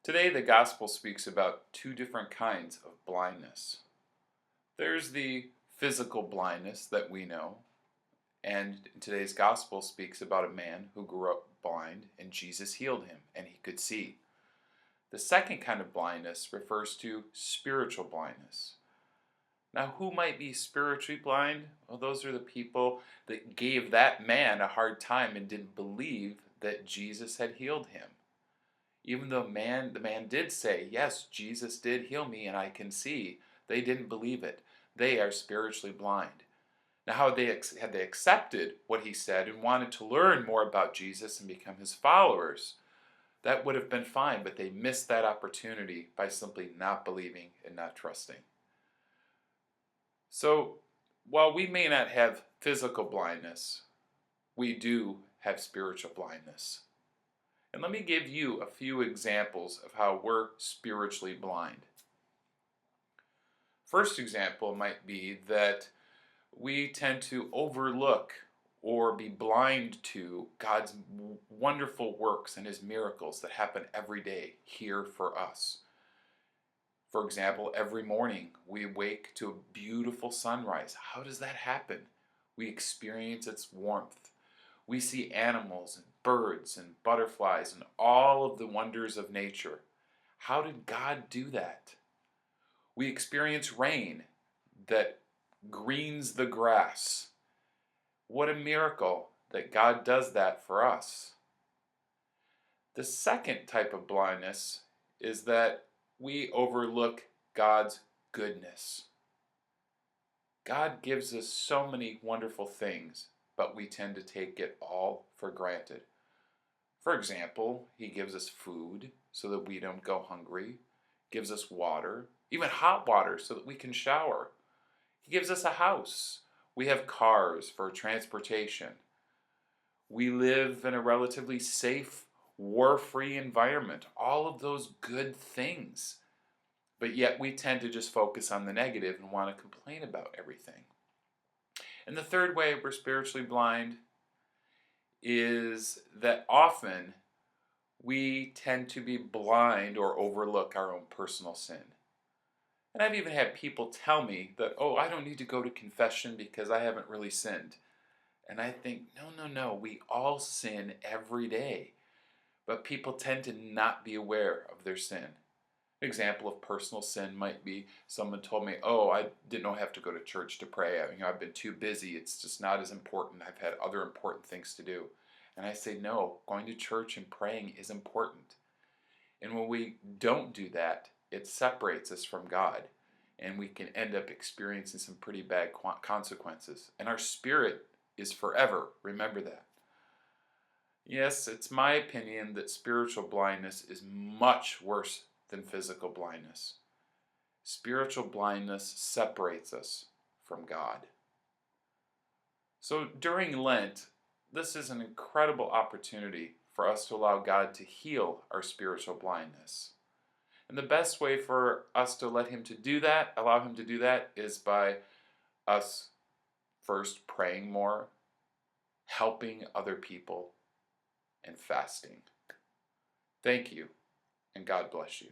Today, the gospel speaks about two different kinds of blindness. There's the physical blindness that we know, and today's gospel speaks about a man who grew up blind and Jesus healed him and he could see. The second kind of blindness refers to spiritual blindness. Now, who might be spiritually blind? Well, those are the people that gave that man a hard time and didn't believe that Jesus had healed him. Even though the man did say, yes, Jesus did heal me and I can see, they didn't believe it. They are spiritually blind. Now, had they accepted what he said and wanted to learn more about Jesus and become his followers, that would have been fine, but they missed that opportunity by simply not believing and not trusting. So, while we may not have physical blindness, we do have spiritual blindness. And let me give you a few examples of how we're spiritually blind. First example might be that we tend to overlook or be blind to God's wonderful works and his miracles that happen every day here for us. For example, every morning we wake to a beautiful sunrise. How does that happen? We experience its warmth. We see animals and birds and butterflies and all of the wonders of nature. How did God do that? We experience rain that greens the grass. What a miracle that God does that for us. The second type of blindness is that we overlook God's goodness. God gives us so many wonderful things, but we tend to take it all for granted. For example, he gives us food so that we don't go hungry, gives us water, even hot water so that we can shower. He gives us a house. We have cars for transportation. We live in a relatively safe, war-free environment. All of those good things. But yet we tend to just focus on the negative and want to complain about everything. And the third way we're spiritually blind is that often we tend to be blind or overlook our own personal sin. And I've even had people tell me that, oh, I don't need to go to confession because I haven't really sinned. And I think, no, we all sin every day. But people tend to not be aware of their sin. An example of personal sin might be someone told me, oh, I didn't have to go to church to pray. I've been too busy. It's just not as important. I've had other important things to do. And I say, no, going to church and praying is important. And when we don't do that, it separates us from God. And we can end up experiencing some pretty bad consequences. And our spirit is forever. Remember that. Yes, it's my opinion that spiritual blindness is much worse than physical blindness. Spiritual blindness separates us from God. So during Lent, this is an incredible opportunity for us to allow God to heal our spiritual blindness. And the best way for us to allow him to do that, is by us first praying more, helping other people, and fasting. Thank you, and God bless you.